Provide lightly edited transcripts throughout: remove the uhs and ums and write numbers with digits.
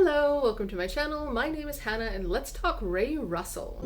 Hello, welcome to my channel. My name is Hannah and let's talk Ray Russell.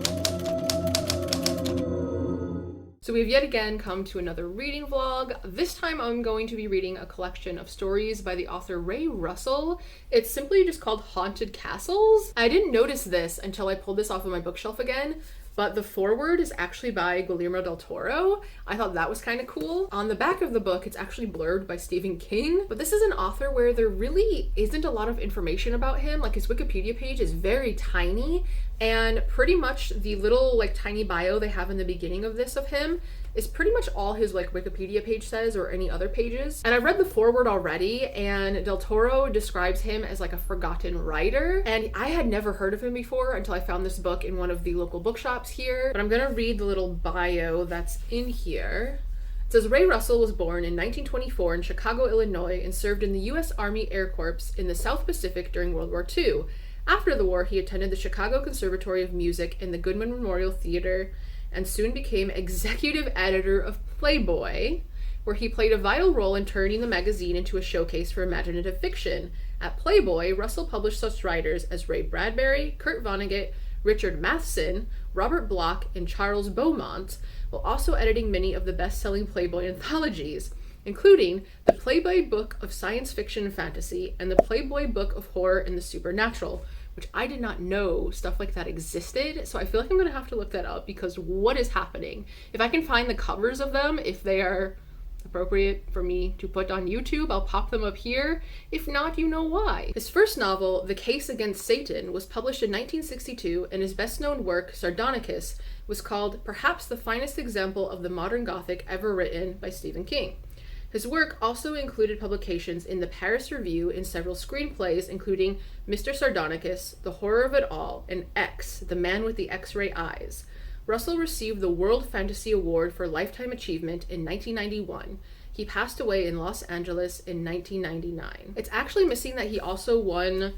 So we've yet again come to another reading vlog. This time I'm going to be reading a collection of stories by the author Ray Russell. It's simply just called Haunted Castles. I didn't notice this until I pulled this off of my bookshelf again, but the foreword is actually by Guillermo del Toro. I thought that was kind of cool. On the back of the book, it's actually blurred by Stephen King, but this is an author where there really isn't a lot of information about him. Like, his Wikipedia page is very tiny, and pretty much the little tiny bio they have in the beginning of this of him is pretty much all his Wikipedia page says, or any other pages. And I read the foreword already, and Del Toro describes him as a forgotten writer, and I had never heard of him before until I found this book in one of the local bookshops here. But I'm gonna read the little bio that's in here. It says, Ray Russell was born in 1924 in Chicago, Illinois, and served in the U.S. Army Air Corps in the South Pacific during World War II. After the war, he attended the Chicago Conservatory of Music and the Goodman Memorial Theater, and soon became executive editor of Playboy, where he played a vital role in turning the magazine into a showcase for imaginative fiction. At Playboy, Russell published such writers as Ray Bradbury, Kurt Vonnegut, Richard Matheson, Robert Bloch, and Charles Beaumont, while also editing many of the best-selling Playboy anthologies, including the Playboy Book of Science Fiction and Fantasy and the Playboy Book of Horror and the Supernatural, which I did not know stuff like that existed. So I feel like I'm gonna have to look that up, because what is happening? If I can find the covers of them, if they are appropriate for me to put on YouTube, I'll pop them up here. If not, you know why. His first novel, The Case Against Satan, was published in 1962, and his best-known work, Sardonicus, was called perhaps the finest example of the modern Gothic ever written by Stephen King. His work also included publications in the Paris Review and several screenplays, including Mr. Sardonicus, The Horror of It All, and X, The Man with the X-Ray Eyes. Russell received the World Fantasy Award for Lifetime Achievement in 1991. He passed away in Los Angeles in 1999. It's actually missing that he also won,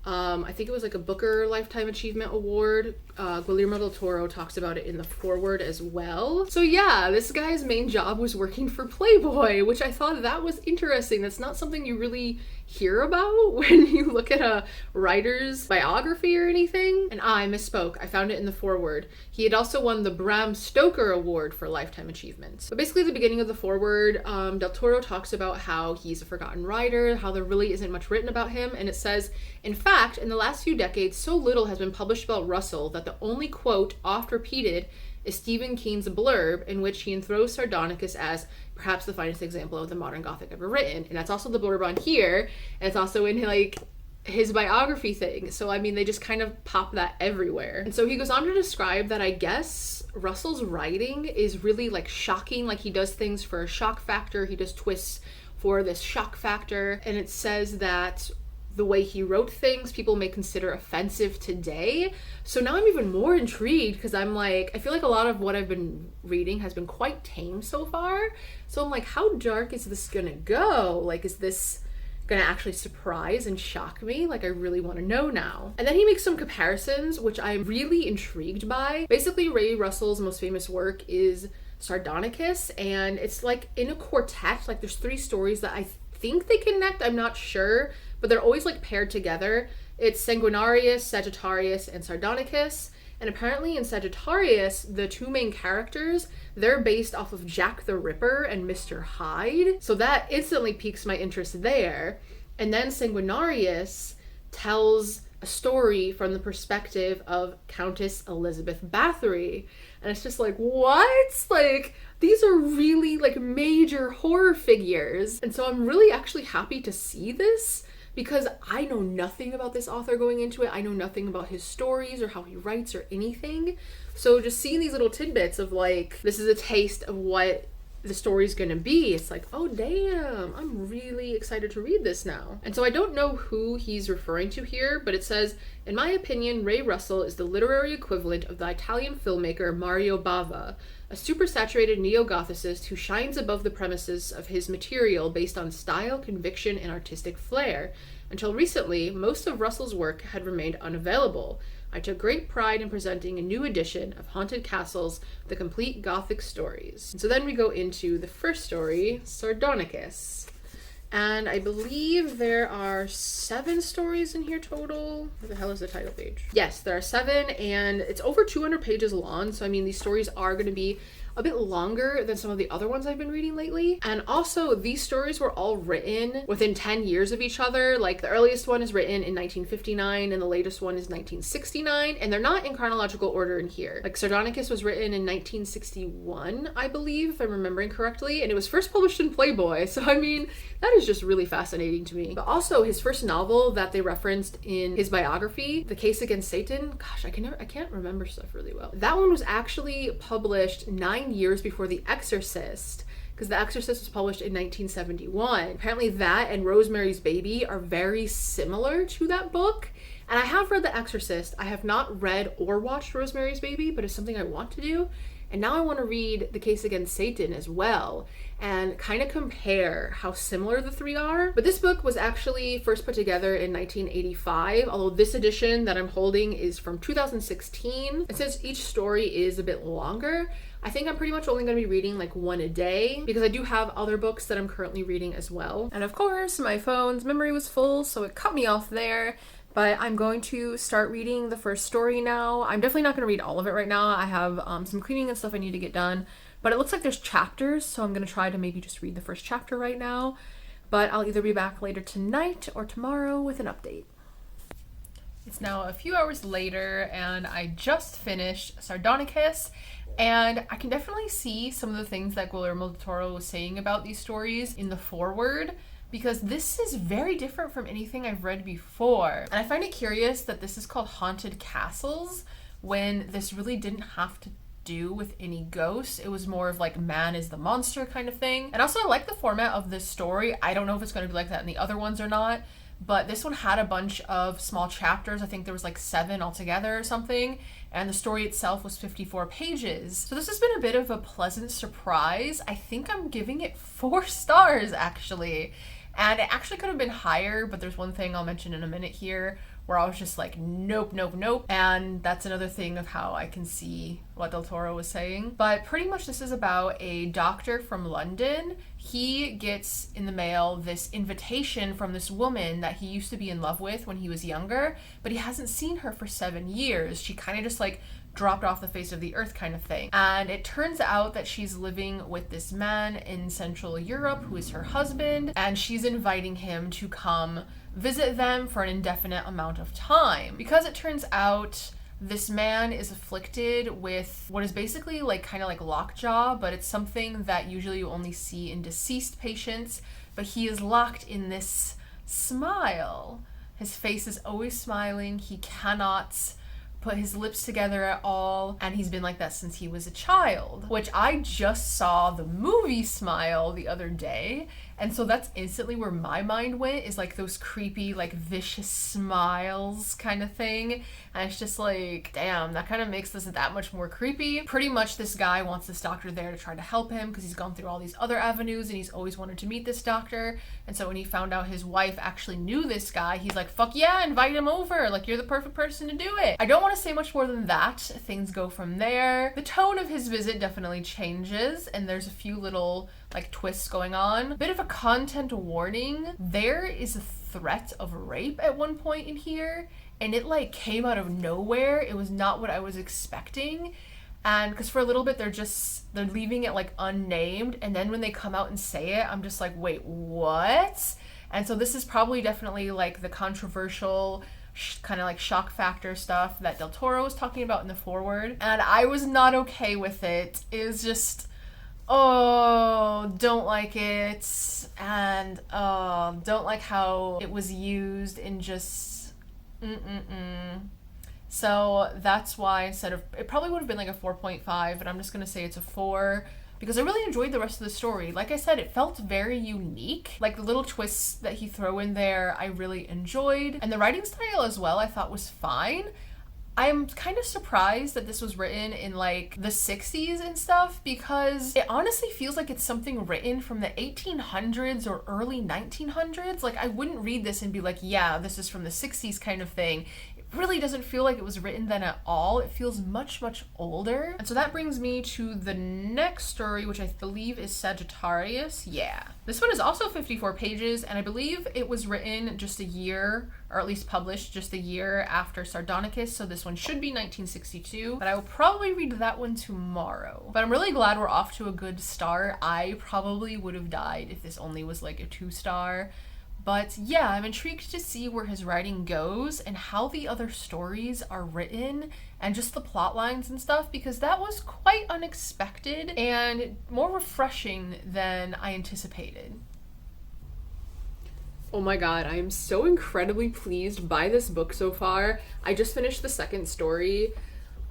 I think it was a Booker Lifetime Achievement Award. Guillermo del Toro talks about it in the foreword as well. So yeah, this guy's main job was working for Playboy, which I thought that was interesting. That's not something you really hear about when you look at a writer's biography or anything. And I misspoke. I found it in the foreword. He had also won the Bram Stoker Award for Lifetime Achievements. But basically, at the beginning of the foreword, Del Toro talks about how he's a forgotten writer, how there really isn't much written about him, and it says, in fact, in the last few decades, so little has been published about Russell that the only quote oft repeated is Stephen King's blurb, in which he enthrones Sardonicus as perhaps the finest example of the modern Gothic ever written. And that's also the blurb on here, and it's also in his biography thing. So I mean, they just kind of pop that everywhere. And so he goes on to describe that I guess Russell's writing is really shocking. He does things for a shock factor. He does twists for this shock factor. And it says that the way he wrote things, people may consider offensive today. So now I'm even more intrigued, because I'm I feel like a lot of what I've been reading has been quite tame so far. So I'm how dark is this gonna go? Is this gonna actually surprise and shock me? I really want to know now. And then he makes some comparisons, which I'm really intrigued by. Basically, Ray Russell's most famous work is Sardonicus, and it's in a quartet. There's three stories that I think they connect, I'm not sure, but they're always paired together. It's Sanguinarius, Sagittarius, and Sardonicus. And apparently in Sagittarius, the two main characters, they're based off of Jack the Ripper and Mr. Hyde. So that instantly piques my interest there. And then Sanguinarius tells a story from the perspective of Countess Elizabeth Báthory. And it's just what? These are really major horror figures. And so I'm really actually happy to see this, because I know nothing about this author going into it. I know nothing about his stories or how he writes or anything. So just seeing these little tidbits of this is a taste of what the story's gonna be, it's oh damn, I'm really excited to read this now. And so I don't know who he's referring to here, but it says, in my opinion, Ray Russell is the literary equivalent of the Italian filmmaker Mario Bava, a super-saturated neo-Gothicist who shines above the premises of his material based on style, conviction, and artistic flair. Until recently, most of Russell's work had remained unavailable. I took great pride in presenting a new edition of Haunted Castles, the complete Gothic stories. And so then we go into the first story, Sardonicus. And I believe there are 7 stories in here total. Where the hell is the title page? Yes, there are 7, and it's over 200 pages long. So, I mean, these stories are going to be a bit longer than some of the other ones I've been reading lately. And also, these stories were all written within 10 years of each other. Like, the earliest one is written in 1959, and the latest one is 1969, and they're not in chronological order in here. Like, Sardonicus was written in 1961, I believe, if I'm remembering correctly, and it was first published in Playboy. So, I mean, that is just really fascinating to me. But also, his first novel that they referenced in his biography, The Case Against Satan, gosh, I can't remember stuff really well. That one was actually published 9 years before The Exorcist, because The Exorcist was published in 1971. Apparently that and Rosemary's Baby are very similar to that book. And I have read The Exorcist. I have not read or watched Rosemary's Baby, but it's something I want to do. And now I want to read The Case Against Satan as well and kind of compare how similar the 3 are. But this book was actually first put together in 1985, although this edition that I'm holding is from 2016. And since each story is a bit longer, I think I'm pretty much only going to be reading like 1 a day, because I do have other books that I'm currently reading as well. And of course, my phone's memory was full, so it cut me off there. But I'm going to start reading the first story now. I'm definitely not going to read all of it right now. I have some cleaning and stuff I need to get done. But it looks like there's chapters, so I'm going to try to maybe just read the first chapter right now. But I'll either be back later tonight or tomorrow with an update. It's now a few hours later, and I just finished Sardonicus. And I can definitely see some of the things that Guillermo del Toro was saying about these stories in the foreword, because this is very different from anything I've read before. And I find it curious that this is called Haunted Castles, when this really didn't have to do with any ghosts. It was more of like man is the monster kind of thing. And also I like the format of this story. I don't know if it's going to be like that in the other ones or not, but this one had a bunch of small chapters. I think there was like 7 altogether or something, and the story itself was 54 pages. So this has been a bit of a pleasant surprise. I think I'm giving it 4 stars actually. And it actually could have been higher, but there's one thing I'll mention in a minute here where I was just like, nope, nope, nope. And that's another thing of how I can see what Del Toro was saying. But pretty much this is about a doctor from London. He gets in the mail this invitation from this woman that he used to be in love with when he was younger, but he hasn't seen her for 7 years. She kind of just like dropped off the face of the earth kind of thing. And it turns out that she's living with this man in Central Europe who is her husband, and she's inviting him to come visit them for an indefinite amount of time. Because it turns out this man is afflicted with what is basically like kind of like lockjaw, but it's something that usually you only see in deceased patients, but he is locked in this smile. His face is always smiling. He cannot put his lips together at all, and he's been like that since he was a child, which I just saw the movie Smile the other day, and so that's instantly where my mind went, is like those creepy like vicious smiles kind of thing. And it's just like, damn, that kind of makes this that much more creepy. Pretty much this guy wants this doctor there to try to help him because he's gone through all these other avenues and he's always wanted to meet this doctor. And so when he found out his wife actually knew this guy, he's like, fuck yeah, invite him over, like you're the perfect person to do it. I don't want to say much more than that. Things go from there. The tone of his visit definitely changes, and there's a few little like twists going on. Bit of a content warning. There is a threat of rape at one point in here, and it like came out of nowhere. It was not what I was expecting. And because for a little bit they're leaving it like unnamed, and then when they come out and say it, I'm just like, wait, what? And so this is probably definitely like the controversial kind of like shock factor stuff that Del Toro was talking about in the foreword, and I was not okay with it. It was just, oh, don't like it, and don't like how it was used in just So that's why instead of, it probably would have been like a 4.5, but I'm just gonna say it's a 4 because I really enjoyed the rest of the story. Like I said, it felt very unique. Like the little twists that he threw in there, I really enjoyed. And the writing style as well, I thought was fine. I'm kind of surprised that this was written in like the 60s and stuff, because it honestly feels like it's something written from the 1800s or early 1900s. Like I wouldn't read this and be like, yeah, this is from the 60s kind of thing. It really doesn't feel like it was written then at all. It feels much, much older. And so that brings me to the next story, which I believe is Sagittarius. Yeah. This one is also 54 pages, and I believe it was written just a year, or at least published just a year after Sardonicus, so this one should be 1962, but I will probably read that one tomorrow. But I'm really glad we're off to a good start. I probably would have died if this only was like a 2-star. But yeah, I'm intrigued to see where his writing goes and how the other stories are written and just the plot lines and stuff, because that was quite unexpected and more refreshing than I anticipated. Oh my god, I am so incredibly pleased by this book so far. I just finished the second story,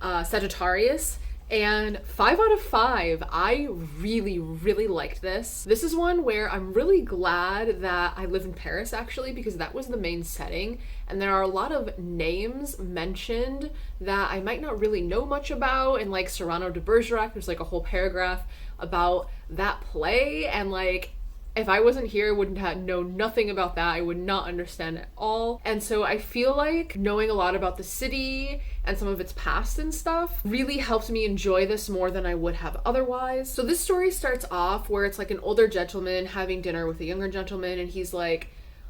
Sagittarius, and 5 out of 5. I really, really liked this. This is one where I'm really glad that I live in Paris, actually, because that was the main setting, and there are a lot of names mentioned that I might not really know much about, and like Cyrano de Bergerac, there's like a whole paragraph about that play, and like if I wasn't here, I wouldn't have known nothing about that. I would not understand at all. And so I feel like knowing a lot about the city and some of its past and stuff really helped me enjoy this more than I would have otherwise. So this story starts off where it's like an older gentleman having dinner with a younger gentleman, and he's like,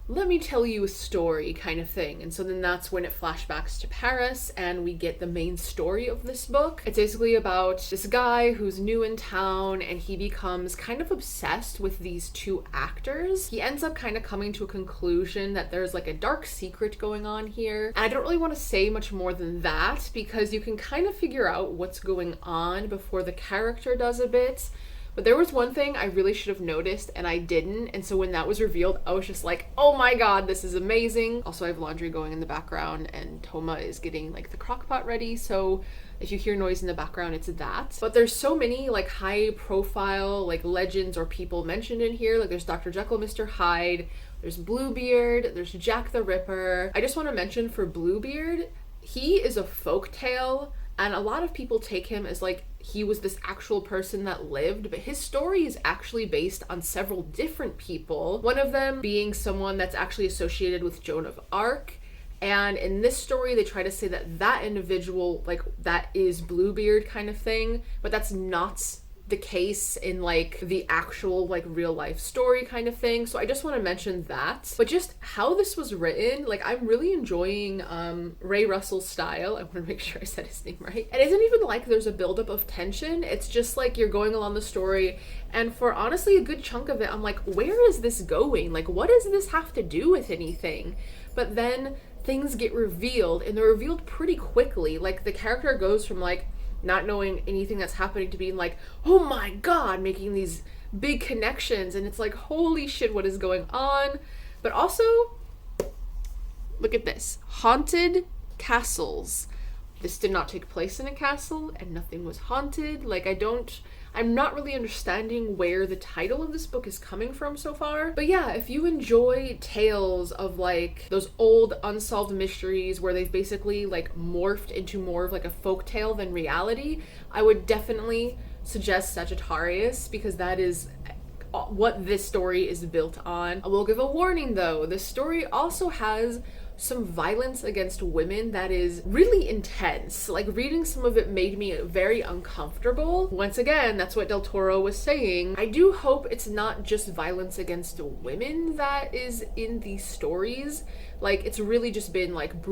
let me tell you a story kind of thing. And so then that's when it flashbacks to Paris and we get the main story of this book. It's basically about this guy who's new in town and he becomes kind of obsessed with these 2 actors. He ends up kind of coming to a conclusion that there's like a dark secret going on here. And I don't really want to say much more than that because you can kind of figure out what's going on before the character does a bit. But there was one thing I really should have noticed and I didn't, and so when that was revealed, I was just like, oh my god, this is amazing. Also, I have laundry going in the background and Toma is getting like the crock pot ready, so if you hear noise in the background, it's that. But there's so many like high profile like legends or people mentioned in here. Like there's Dr. Jekyll, Mr. Hyde, there's Bluebeard, there's Jack the Ripper. I just want to mention for Bluebeard, he is a folktale, and a lot of people take him as like he was this actual person that lived, but his story is actually based on several different people. One of them being someone that's actually associated with Joan of Arc. And in this story, they try to say that that individual, like, that is Bluebeard kind of thing, but that's not the case in like the actual like real life story kind of thing. So I just want to mention that. But just how this was written, like I'm really enjoying Ray Russell's style. I want to make sure I said his name right. It isn't even like there's a buildup of tension. It's just like you're going along the story, and for honestly a good chunk of it, I'm like, where is this going? Like, what does this have to do with anything? But then things get revealed, and they're revealed pretty quickly. Like the character goes from like not knowing anything that's happening to being like, oh my god, making these big connections, and it's like, holy shit, what is going on? But also, look at this. Haunted castles. This did not take place in a castle, and nothing was haunted. Like, I'm not really understanding where the title of this book is coming from so far. But yeah, if you enjoy tales of like those old unsolved mysteries where they've basically like morphed into more of like a folk tale than reality, I would definitely suggest Sagittarius, because that is what this story is built on. I will give a warning though, this story also has some violence against women that is really intense. Like reading some of it made me very uncomfortable. Once again, that's what Del Toro was saying. I do hope it's not just violence against women that is in these stories. Like it's really just been like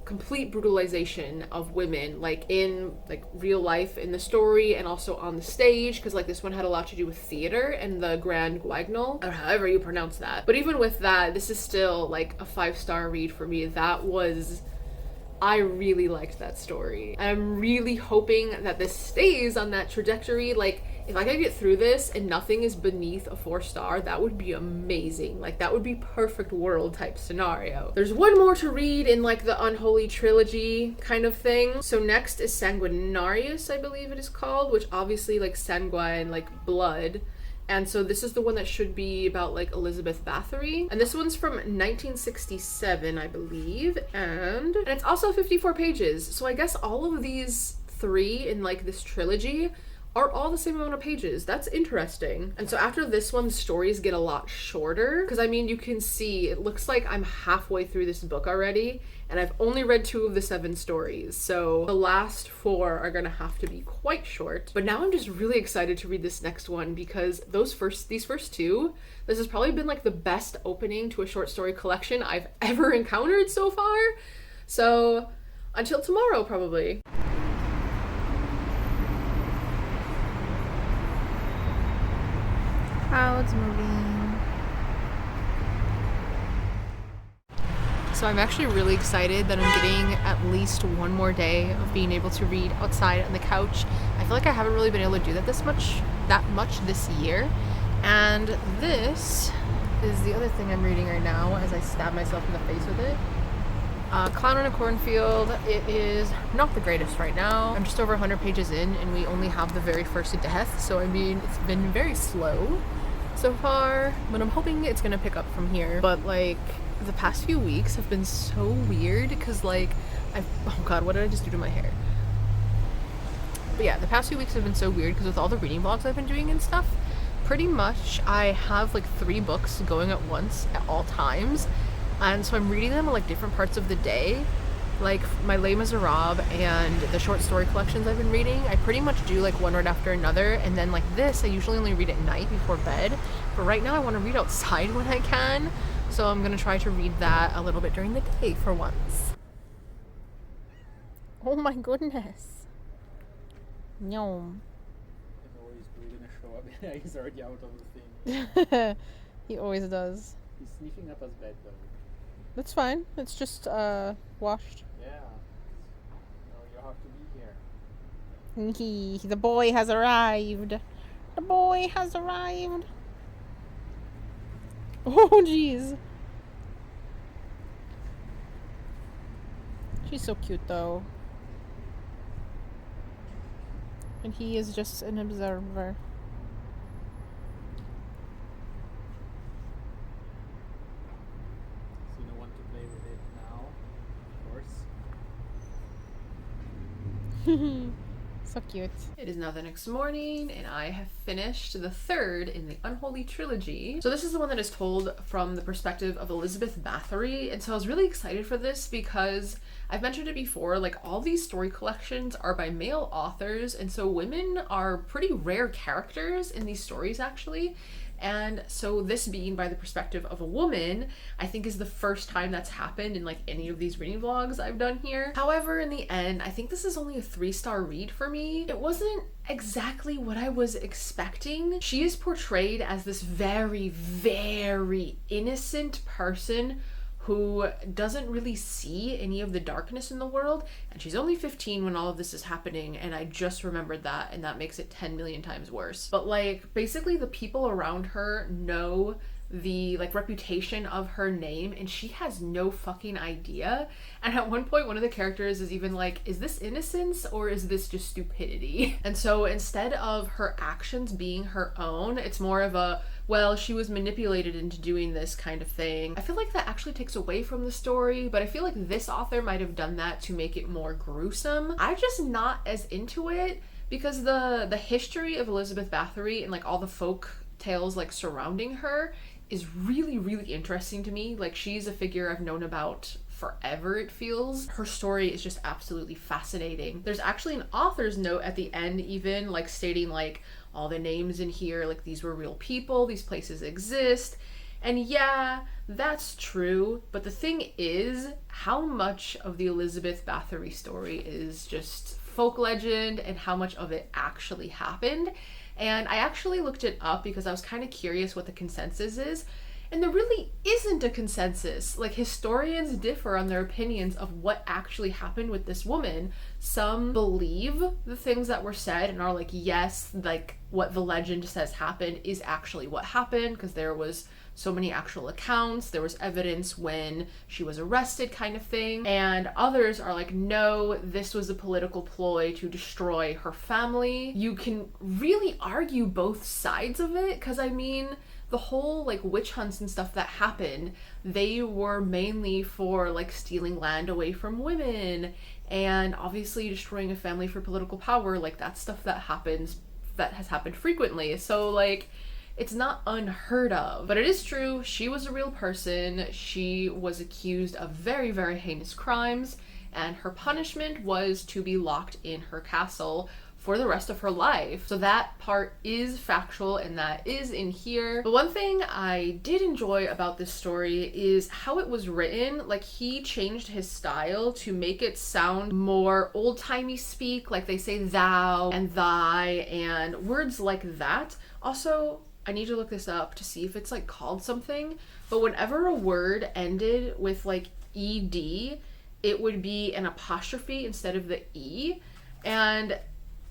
complete brutalization of women, like in like real life in the story and also on the stage, because like this one had a lot to do with theater and the Grand Guignol, or however you pronounce that. But even with that, this is still like a 5-star read for me. I really liked that story. I'm really hoping that this stays on that trajectory. Like if I could get through this and nothing is beneath a 4-star, that would be amazing. Like that would be perfect world type scenario. There's one more to read in like the Unholy Trilogy kind of thing. So next is Sanguinarius, I believe it is called, which obviously like sanguine, like blood. And so this is the one that should be about like Elizabeth Báthory. And this one's from 1967, I believe. And it's also 54 pages. So I guess all of these 3 in like this trilogy are all the same amount of pages. That's interesting. And so after this one, the stories get a lot shorter, because I mean, you can see it looks like I'm halfway through this book already, and I've only read 2 of the 7 stories, so the last 4 are gonna have to be quite short. But now I'm just really excited to read this next one, because these first 2, this has probably been like the best opening to a short story collection I've ever encountered so far. So until tomorrow, probably. Clouds moving. So I'm actually really excited that I'm getting at least one more day of being able to read outside on the couch. I feel like I haven't really been able to do that much this year. And this is the other thing I'm reading right now as I stab myself in the face with it. Clown in a Cornfield. It is not the greatest right now. I'm just over 100 pages in, and we only have the very first death, so I mean, it's been very slow so far, but I'm hoping it's gonna pick up from here. But like, the past few weeks have been so weird, because like, oh god, what did I just do to my hair? But yeah, the past few weeks have been so weird, because with all the reading vlogs I've been doing and stuff, pretty much I have like 3 books going at once at all times. And so I'm reading them at like different parts of the day. Like my Les Miserables and the short story collections I've been reading, I pretty much do like one right after another. And then like this, I usually only read at night before bed. But right now I want to read outside when I can. So I'm going to try to read that a little bit during the day for once. Oh my goodness. Yum. He's going to show up. He's already out of the thing. He always does. He's sniffing up his bed though. That's fine. It's just washed. Yeah. No, you have to be here. The boy has arrived. The boy has arrived. Oh, jeez. She's so cute, though. And he is just an observer. So you want to play with it now, of course. So cute. It is now the next morning, and I have finished the 3rd in the Unholy Trilogy. So this is the one that is told from the perspective of Elizabeth Báthory, and so I was really excited for this because I've mentioned it before, like all these story collections are by male authors, and so women are pretty rare characters in these stories actually. And so this being by the perspective of a woman, I think is the first time that's happened in like any of these reading vlogs I've done here. However, in the end, I think this is only a 3-star read for me. It wasn't exactly what I was expecting. She is portrayed as this very, very innocent person who doesn't really see any of the darkness in the world, and she's only 15 when all of this is happening, and I just remembered that, and that makes it 10 million times worse. But like, basically the people around her know the like reputation of her name, and she has no fucking idea. And at one point, one of the characters is even like, is this innocence or is this just stupidity? And so instead of her actions being her own, it's more of a, well, she was manipulated into doing this kind of thing. I feel like that actually takes away from the story, but I feel like this author might have done that to make it more gruesome. I'm just not as into it, because the history of Elizabeth Báthory and like all the folk tales like surrounding her is really, really interesting to me. Like, she's a figure I've known about forever, it feels. Her story is just absolutely fascinating. There's actually an author's note at the end even, like stating like all the names in here, like these were real people, these places exist. And yeah, that's true, but the thing is, how much of the Elizabeth Báthory story is just folk legend and how much of it actually happened? And I actually looked it up because I was kind of curious what the consensus is. And there really isn't a consensus. Like, historians differ on their opinions of what actually happened with this woman. Some believe the things that were said and are like, yes, like what the legend says happened is actually what happened, because there was so many actual accounts, there was evidence when she was arrested kind of thing. And others are like, no, this was a political ploy to destroy her family. You can really argue both sides of it, because I mean, the whole like witch hunts and stuff that happened, they were mainly for like stealing land away from women and obviously destroying a family for political power. Like, that's stuff that happens that has happened frequently. So like, it's not unheard of, but it is true. She was a real person. She was accused of very, very heinous crimes, and her punishment was to be locked in her castle for the rest of her life. So that part is factual and that is in here. But one thing I did enjoy about this story is how it was written. Like, he changed his style to make it sound more old-timey speak, like they say thou and thy and words like that. Also, I need to look this up to see if it's like called something, but whenever a word ended with like ed, it would be an apostrophe instead of the e. And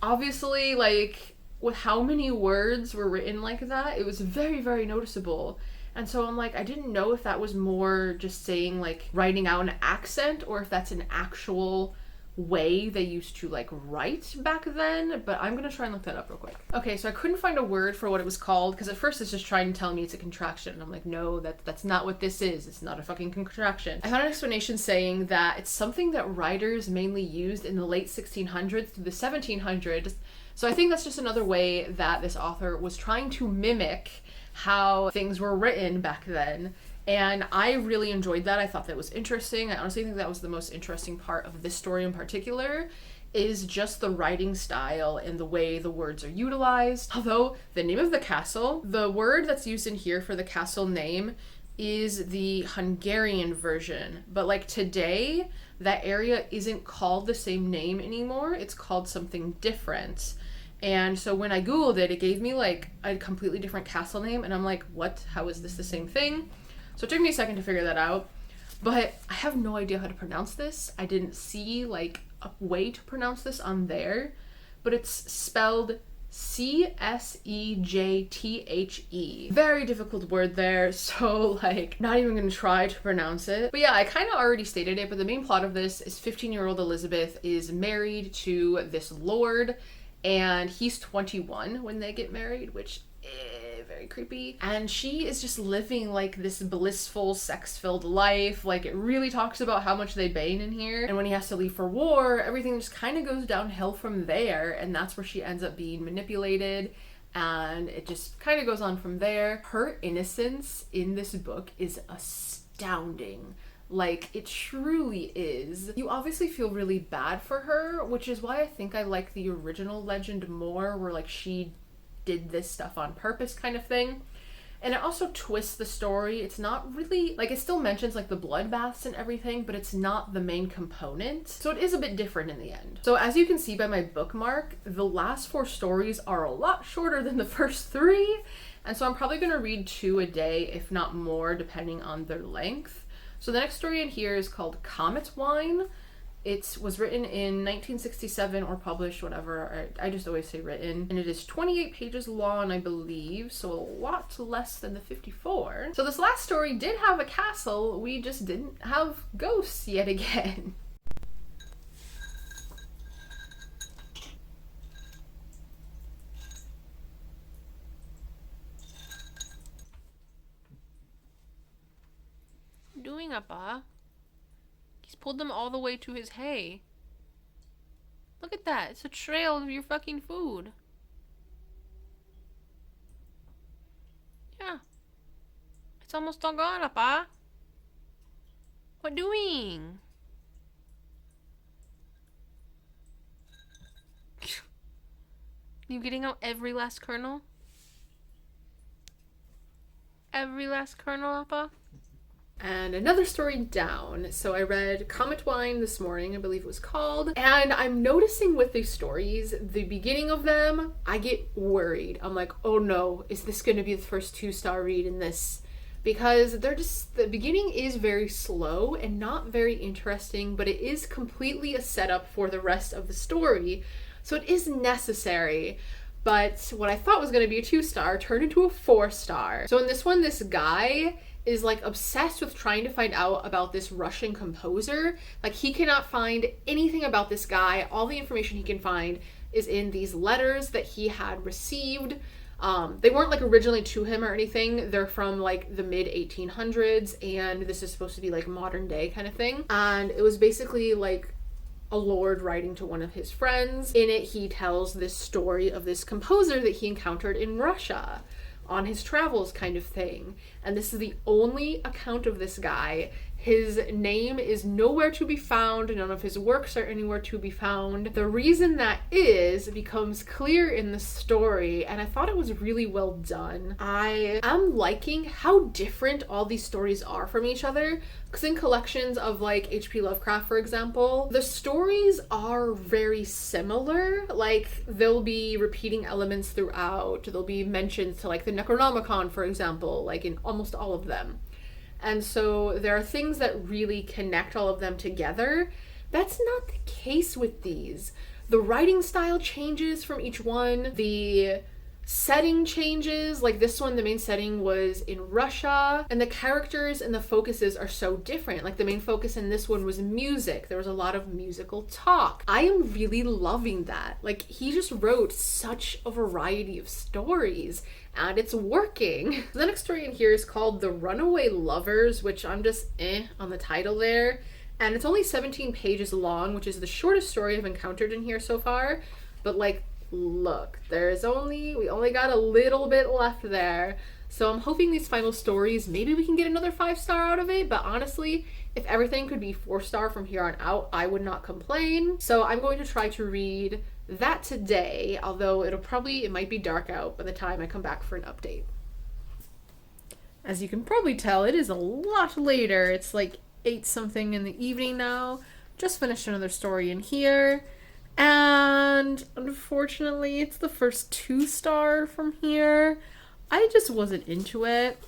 obviously, like, with how many words were written like that, it was very, very noticeable. And so I'm like, I didn't know if that was more just saying like writing out an accent, or if that's an actual way they used to like write back then, but I'm gonna try and look that up real quick. Okay, so I couldn't find a word for what it was called, because at first it's just trying to tell me it's a contraction, and I'm like, no, that's not what this is. It's not a fucking contraction. I found an explanation saying that it's something that writers mainly used in the late 1600s to the 1700s. So I think that's just another way that this author was trying to mimic how things were written back then. And I really enjoyed that. I thought that was interesting. I honestly think that was the most interesting part of this story in particular, is just the writing style and the way the words are utilized. Although the name of the castle, the word that's used in here for the castle name is the Hungarian version. But like today, that area isn't called the same name anymore. It's called something different. And so when I Googled it, it gave me like a completely different castle name. And I'm like, what? How is this the same thing? So it took me a second to figure that out, but I have no idea how to pronounce this. I didn't see like a way to pronounce this on there, but it's spelled Csejthe. Very difficult word there, so like not even gonna try to pronounce it. But yeah, I kind of already stated it, but the main plot of this is 15-year-old Elizabeth is married to this lord, and he's 21 when they get married, which very creepy. And she is just living like this blissful, sex-filled life. Like, it really talks about how much they bang in here. And when he has to leave for war, everything just kind of goes downhill from there. And that's where she ends up being manipulated. And it just kind of goes on from there. Her innocence in this book is astounding. Like, it truly is. You obviously feel really bad for her, which is why I think I like the original legend more, where like she did this stuff on purpose kind of thing. And it also twists the story. It's not really, like, it still mentions like the bloodbaths and everything, but it's not the main component. So it is a bit different in the end. So as you can see by my bookmark, the last 4 stories are a lot shorter than the first 3. And so I'm probably going to read 2 a day, if not more, depending on their length. So the next story in here is called Comet Wine. It was written in 1967 or published, whatever. I just always say written. And it is 28 pages long, I believe, so a lot less than the 54. So this last story did have a castle. We just didn't have ghosts yet again. What are you doing, Appa? He's pulled them all the way to his hay. Look at that. It's a trail of your fucking food. Yeah. It's almost all gone, Appa. What doing? You getting out every last kernel? Every last kernel, Appa? And another story down. So I read Comet Wine this morning, I believe it was called. And I'm noticing with these stories, the beginning of them, I get worried. I'm like, oh no, is this going to be the first 2-star read in this? Because they're just, the beginning is very slow and not very interesting, but it is completely a setup for the rest of the story. So it is necessary. But what I thought was going to be a 2-star turned into a 4-star. So in this one, this guy is like obsessed with trying to find out about this Russian composer. Like, he cannot find anything about this guy. All the information he can find is in these letters that he had received. They weren't like originally to him or anything. They're from like the mid 1800s, and this is supposed to be like modern day kind of thing. And it was basically like a lord writing to one of his friends. In it, he tells this story of this composer that he encountered in Russia on his travels, kind of thing. And this is the only account of this guy. His name is nowhere to be found. None of his works are anywhere to be found. The reason that is becomes clear in the story, and I thought it was really well done. I am liking how different all these stories are from each other, because in collections of like H.P. Lovecraft, for example, the stories are very similar. Like, they'll be repeating elements throughout. There'll be mentions to like the Necronomicon, for example, like in almost all of them. And so there are things that really connect all of them together. That's not the case with these. The writing style changes from each one. The setting changes. Like this one, the main setting was in Russia, and the characters and the focuses are so different. Like the main focus in this one was music. There was a lot of musical talk. I am really loving that. Like, he just wrote such a variety of stories, and it's working. The next story in here is called The Runaway Lovers, which I'm just on the title there. And it's only 17 pages long, which is the shortest story I've encountered in here so far. But like, look, we only got a little bit left there. So I'm hoping these final stories, maybe we can get another 5-star out of it. But honestly, if everything could be 4-star from here on out, I would not complain. So I'm going to try to read that today, although it might be dark out by the time I come back for an update. As you can probably tell, it is a lot later. It's like 8 something in the evening now. Just finished another story in here. And unfortunately, it's the first 2-star from here. I just wasn't into it.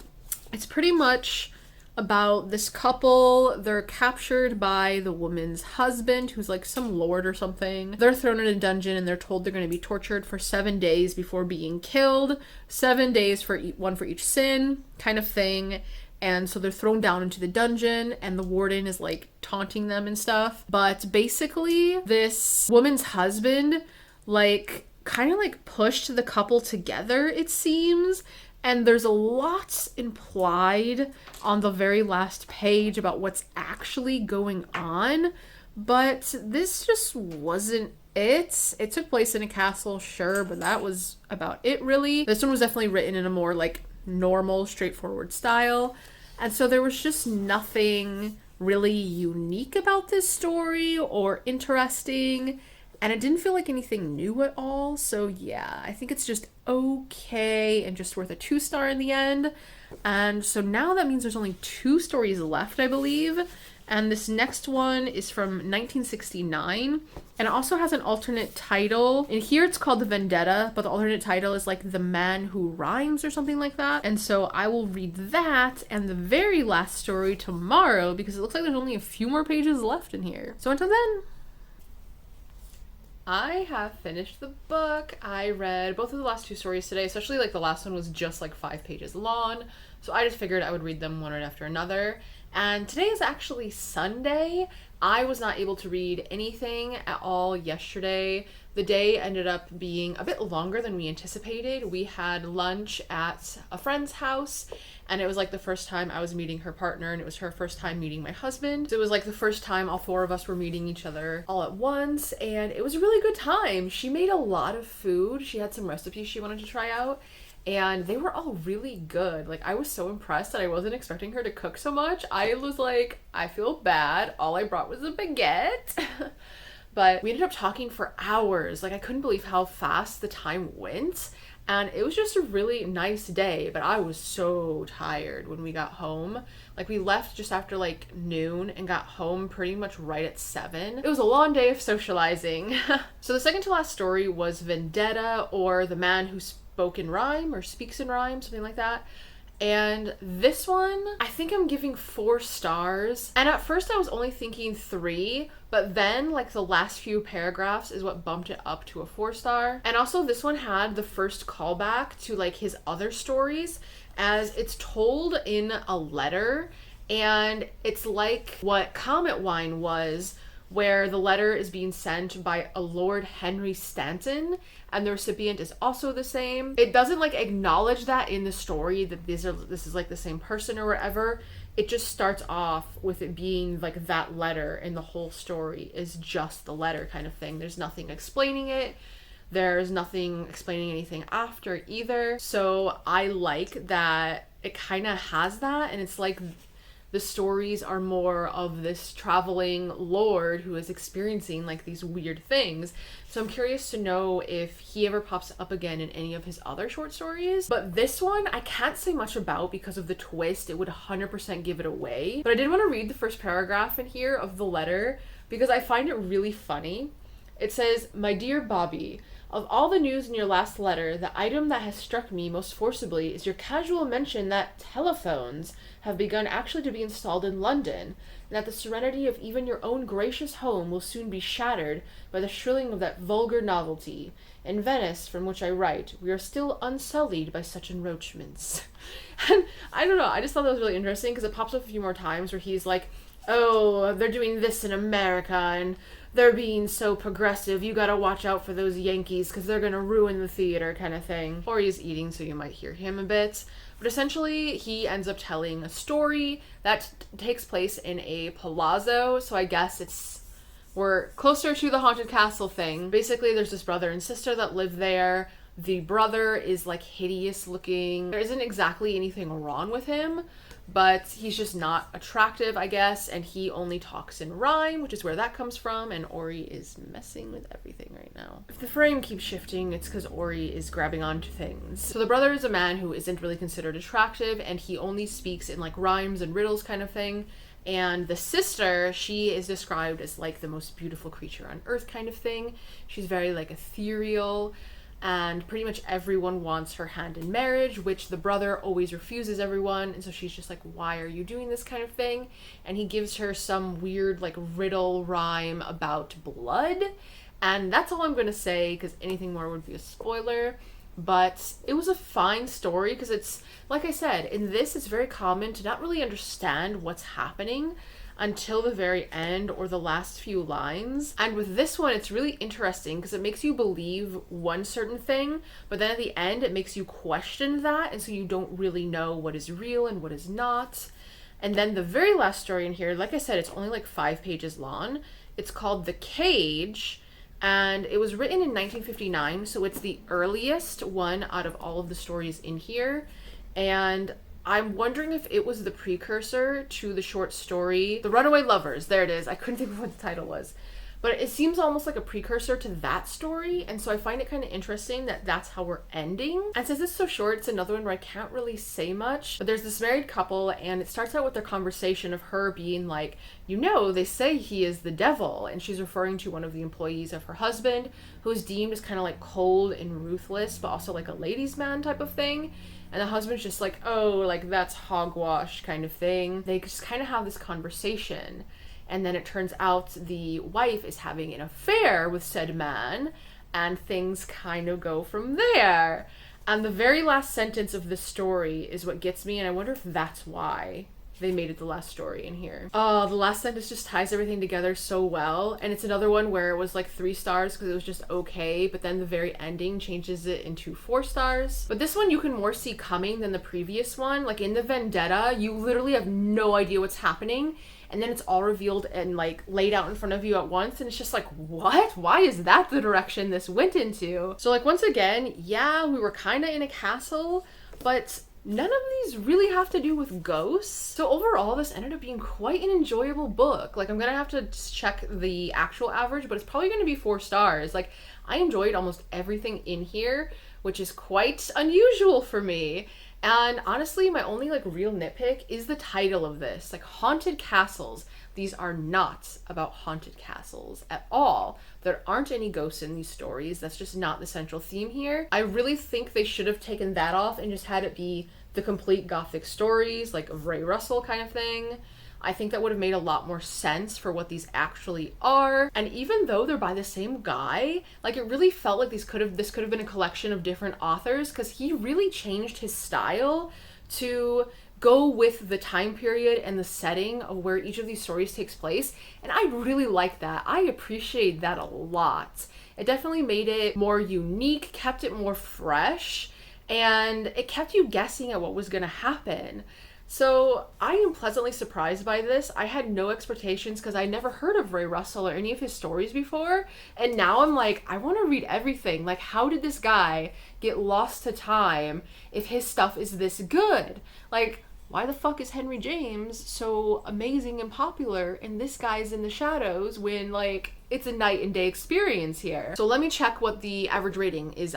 It's pretty much about this couple. They're captured by the woman's husband, who's like some lord or something. They're thrown in a dungeon and they're told they're going to be tortured for 7 days before being killed. 7 days for one for each sin, kind of thing. And so they're thrown down into the dungeon, and the warden is like taunting them and stuff. But basically, this woman's husband like kind of like pushed the couple together, it seems. And there's a lot implied on the very last page about what's actually going on. But this just wasn't it. It took place in a castle, sure, but that was about it, really. This one was definitely written in a more like normal, straightforward style. And so there was just nothing really unique about this story or interesting. And it didn't feel like anything new at all. So yeah, I think it's just okay and just worth a 2-star in the end. And so now that means there's only 2 stories left, I believe. And this next one is from 1969. And it also has an alternate title. In here it's called the Vendetta, but the alternate title is like The Man Who Rhymes or something like that. And so I will read that and the very last story tomorrow, because it looks like there's only a few more pages left in here. So until then, I have finished the book. I read both of the last 2 stories today, especially like the last one was just like 5 pages long. So I just figured I would read them one right after another. And today is actually Sunday. I was not able to read anything at all yesterday. The day ended up being a bit longer than we anticipated. We had lunch at a friend's house, and it was like the first time I was meeting her partner, and it was her first time meeting my husband. So it was like the first time all 4 of us were meeting each other all at once, and it was a really good time. She made a lot of food. She had some recipes she wanted to try out, and they were all really good. Like, I was so impressed that I wasn't expecting her to cook so much. I was like, I feel bad. All I brought was a baguette. But we ended up talking for hours. Like, I couldn't believe how fast the time went. And it was just a really nice day, but I was so tired when we got home. Like, we left just after like noon and got home pretty much right at 7. It was a long day of socializing. So the second to last story was Vendetta, or The Man Who Spoke in Rhyme, or Speaks in Rhyme, something like that. And this one, I think I'm giving 4 stars. And at first I was only thinking 3, but then like the last few paragraphs is what bumped it up to a 4-star. And also this one had the first callback to like his other stories, as it's told in a letter. And it's like what Comet Wine was, where the letter is being sent by a Lord Henry Stanton, and the recipient is also the same. It doesn't like acknowledge that in the story that this is like the same person or whatever. it just starts off with it being like that letter, and the whole story is just the letter kind of thing. There's nothing explaining it. There's nothing explaining anything after either. So I like that it kind of has that, and it's like the stories are more of this traveling lord who is experiencing like these weird things. So I'm curious to know if he ever pops up again in any of his other short stories. But this one I can't say much about because of the twist. It would 100% give it away. But I did want to read the first paragraph in here of the letter because I find it really funny. It says, "My dear Bobby, of all the news in your last letter, the item that has struck me most forcibly is your casual mention that telephones have begun actually to be installed in London, and that the serenity of even your own gracious home will soon be shattered by the shrilling of that vulgar novelty. In Venice, from which I write, we are still unsullied by such encroachments." And I don't know, I just thought that was really interesting because it pops up a few more times where he's like, "Oh, they're doing this in America, and they're being so progressive, you gotta watch out for those Yankees because they're gonna ruin the theater," kind of thing. Or he's eating, so you might hear him a bit. But essentially, he ends up telling a story that takes place in a palazzo, so I guess we're closer to the haunted castle thing. Basically, there's this brother and sister that live there. The brother is like hideous looking. There isn't exactly anything wrong with him, but he's just not attractive, I guess, and he only talks in rhyme, which is where that comes from, and Ori is messing with everything right now. If the frame keeps shifting, it's because Ori is grabbing onto things. So the brother is a man who isn't really considered attractive, and he only speaks in like rhymes and riddles kind of thing. And the sister, she is described as like the most beautiful creature on earth kind of thing. She's very like ethereal, and pretty much everyone wants her hand in marriage, which the brother always refuses everyone. And so she's just like, "Why are you doing this kind of thing?" And he gives her some weird like riddle rhyme about blood. And that's all I'm going to say because anything more would be a spoiler. But it was a fine story because it's, like I said, in this it's very common to not really understand what's happening until the very end or the last few lines. And with this one, it's really interesting because it makes you believe one certain thing, but then at the end, it makes you question that, and so you don't really know what is real and what is not. And then the very last story in here, like I said, it's only like 5 pages long. It's called The Cage, and it was written in 1959, so it's the earliest one out of all of the stories in here. And I'm wondering if it was the precursor to the short story, The Runaway Lovers. There it is. I couldn't think of what the title was. But it seems almost like a precursor to that story, and so I find it kind of interesting that that's how we're ending. And since it's so short, it's another one where I can't really say much. But there's this married couple, and it starts out with their conversation of her being like, they say he is the devil. And she's referring to one of the employees of her husband, who is deemed as kind of like cold and ruthless, but also like a ladies' man type of thing. And the husband's just like, "Oh, like that's hogwash," kind of thing. They just kind of have this conversation. And then it turns out the wife is having an affair with said man, and things kind of go from there. And the very last sentence of this story is what gets me, and I wonder if that's why they made it the last story in here. Oh, the last sentence just ties everything together so well. And it's another one where it was like 3 stars because it was just okay, but then the very ending changes it into 4 stars. But this one you can more see coming than the previous one. Like in the Vendetta, you literally have no idea what's happening, and then it's all revealed and like laid out in front of you at once, and it's just like, what? Why is that the direction this went into? So like once again, yeah, we were kind of in a castle, but none of these really have to do with ghosts. So overall, this ended up being quite an enjoyable book. Like I'm gonna have to check the actual average, but it's probably gonna be 4 stars. Like I enjoyed almost everything in here, which is quite unusual for me. And honestly, my only like real nitpick is the title of this, like Haunted Castles. These are not about haunted castles at all. There aren't any ghosts in these stories. That's just not the central theme here. I really think they should have taken that off and just had it be the complete Gothic stories, like of Ray Russell kind of thing. I think that would have made a lot more sense for what these actually are. And even though they're by the same guy, like it really felt like this could have been a collection of different authors, because he really changed his style to go with the time period and the setting of where each of these stories takes place. And I really like that. I appreciate that a lot. It definitely made it more unique, kept it more fresh, and it kept you guessing at what was going to happen. So I am pleasantly surprised by this. I had no expectations because I never heard of Ray Russell or any of his stories before. And now I'm like, I want to read everything. Like, how did this guy get lost to time if his stuff is this good? Like, why the fuck is Henry James so amazing and popular and this guy's in the shadows when, like, it's a night and day experience here? So let me check what the average rating is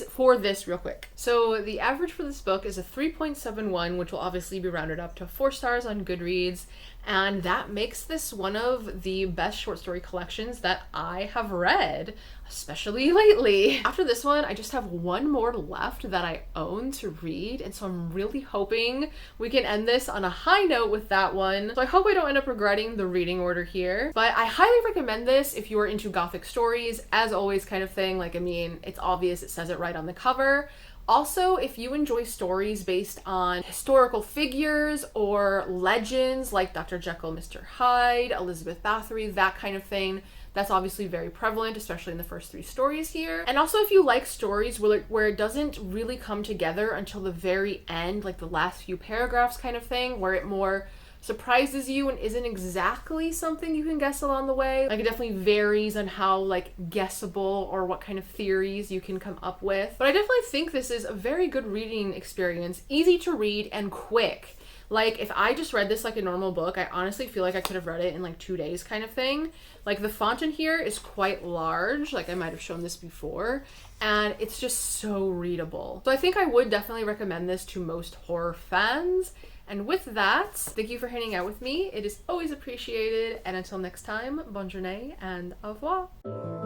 for this real quick. So the average for this book is a 3.71, which will obviously be rounded up to 4 stars on Goodreads, and that makes this one of the best short story collections that I have read, especially lately. After this one, I just have one more left that I own to read, and so I'm really hoping we can end this on a high note with that one. So I hope I don't end up regretting the reading order here, but I highly recommend this if you are into Gothic stories, as always kind of thing. Like, I mean, it's obvious, it says it right on the cover. Also, if you enjoy stories based on historical figures or legends like Dr. Jekyll, Mr. Hyde, Elizabeth Báthory, that kind of thing, that's obviously very prevalent, especially in the first 3 stories here. And also, if you like stories where it doesn't really come together until the very end, like the last few paragraphs kind of thing, where it more surprises you and isn't exactly something you can guess along the way. Like, it definitely varies on how, like, guessable or what kind of theories you can come up with. But I definitely think this is a very good reading experience, easy to read and quick. Like, if I just read this like a normal book, I honestly feel like I could have read it in like 2 days kind of thing. Like, the font in here is quite large, like I might have shown this before, and it's just so readable. So I think I would definitely recommend this to most horror fans. And with that, thank you for hanging out with me. It is always appreciated. And until next time, bonne journée and au revoir.